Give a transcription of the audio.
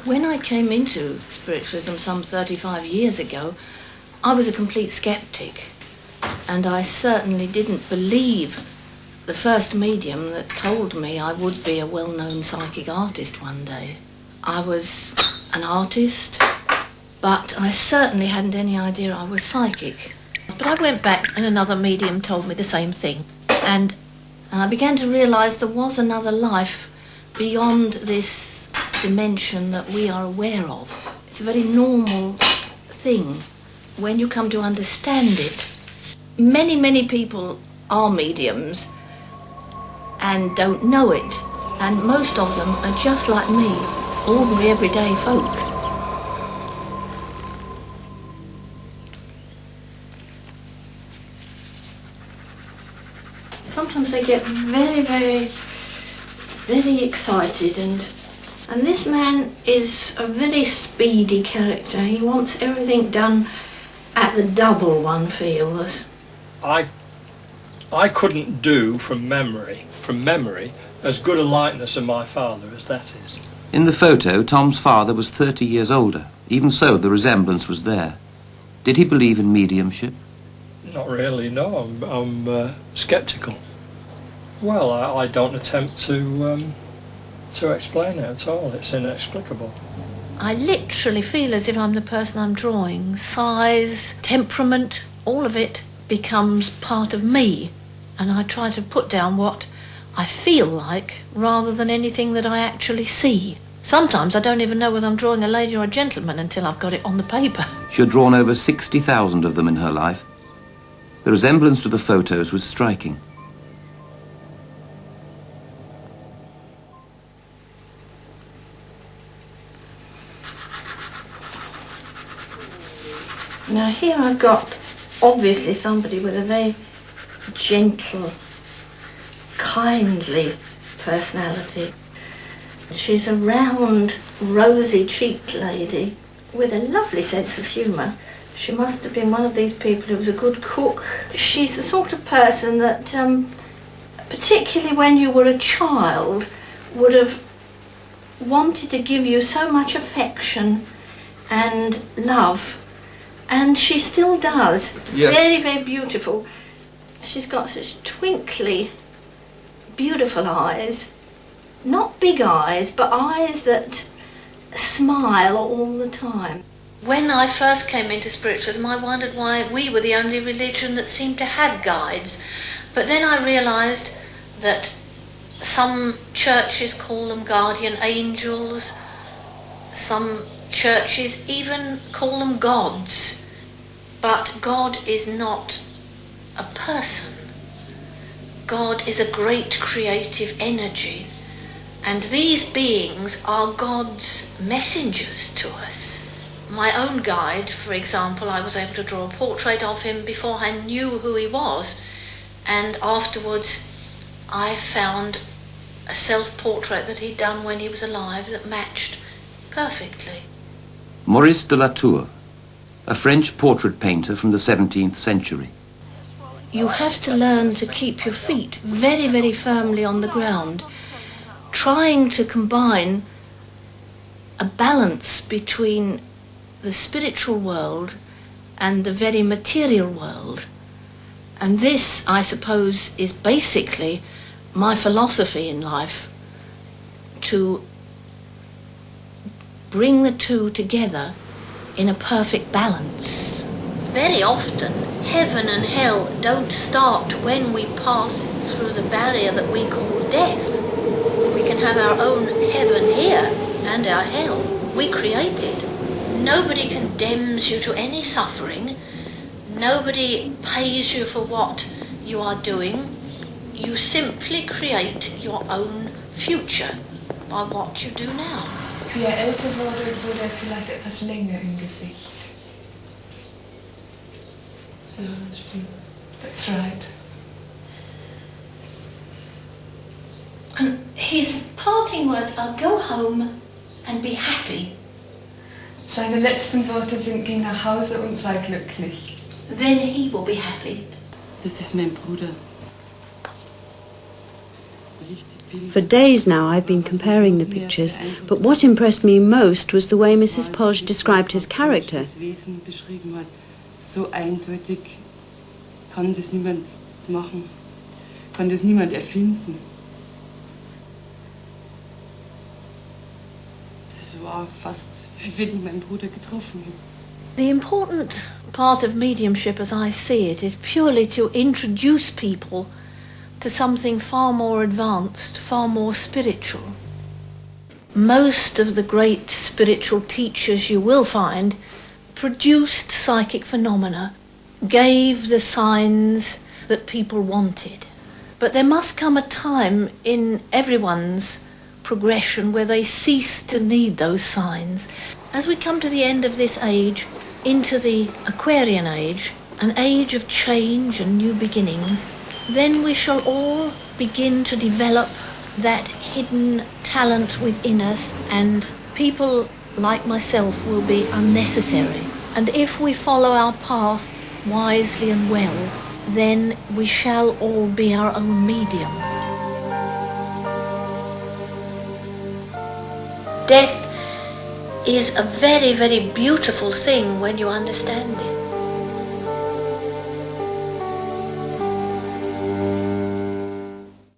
When I came into spiritualism some 35 years ago, I was a complete skeptic, and I certainly didn't believe the first medium that told me I would be a well-known psychic artist one day. I was an artist, but I certainly hadn't any idea I was psychic. But I went back and another medium told me the same thing. And I began to realise there was another life beyond this dimension that we are aware of. It's a very normal thing when you come to understand it. Many, many people are mediums and don't know it. And most of them are just like me, ordinary everyday folk. Sometimes they get very, very, very excited, and this man is a very speedy character. He wants everything done at the double, one feels. I couldn't do from memory, as good a likeness of my father as that is. In the photo, Tom's father was 30 years older. Even so, the resemblance was there. Did he believe in mediumship? Not really, no. I'm sceptical. Well, I don't attempt to explain it at all. It's inexplicable. I literally feel as if I'm the person I'm drawing. Size, temperament, all of it becomes part of me, and I try to put down what I feel like rather than anything that I actually see. Sometimes I don't even know whether I'm drawing a lady or a gentleman until I've got it on the paper. She had drawn over 60,000 of them in her life. The resemblance to the photos was striking. Now here I've got obviously somebody with a very gentle, kindly personality. She's a round, rosy-cheeked lady with a lovely sense of humour. She must have been one of these people who was a good cook. She's the sort of person that, particularly when you were a child, would have wanted to give you so much affection and love. And she still does. Yes. Very, very beautiful. She's got such twinkly, beautiful eyes. Not big eyes, but eyes that smile all the time. When I first came into spiritualism, I wondered why we were the only religion that seemed to have guides. But then I realised that some churches call them guardian angels, some churches even call them gods. But God is not a person. God is a great creative energy. And these beings are God's messengers to us. My own guide, for example, I was able to draw a portrait of him before I knew who he was. And afterwards I found a self-portrait that he'd done when he was alive that matched perfectly. Maurice de La Tour, a French portrait painter from the 17th century. You have to learn to keep your feet very, very firmly on the ground, trying to combine a balance between the spiritual world and the very material world. And this, I suppose, is basically my philosophy in life, to bring the two together in a perfect balance. Very often, heaven and hell don't start when we pass through the barrier that we call death. We can have our own heaven here and our hell. We create it. Nobody condemns you to any suffering. Nobody pays you for what you are doing. You simply create your own future by what you do now. Wie er älter wurde er vielleicht etwas länger im Gesicht. Ja, das stimmt. That's right. And his parting words are, go home and be happy. Seine letzten Worte sind, geh nach Hause und sei glücklich. Then he will be happy. Das ist mein Bruder. For days now I've been comparing the pictures, but what impressed me most was the way Mrs. Polge described his character. So eindeutig kann das niemand machen, kann das niemand erfinden. Das war fast, wie wenn ich meinen Bruder getroffen hätte. The important part of mediumship, as I see it, is purely to introduce people to something far more advanced, far more spiritual. Most of the great spiritual teachers you will find produced psychic phenomena, gave the signs that people wanted. But there must come a time in everyone's progression where they cease to need those signs. As we come to the end of this age, into the Aquarian age, an age of change and new beginnings, then we shall all begin to develop that hidden talent within us, and people like myself will be unnecessary. And if we follow our path wisely and well, then we shall all be our own medium. Death is a very, very beautiful thing when you understand it.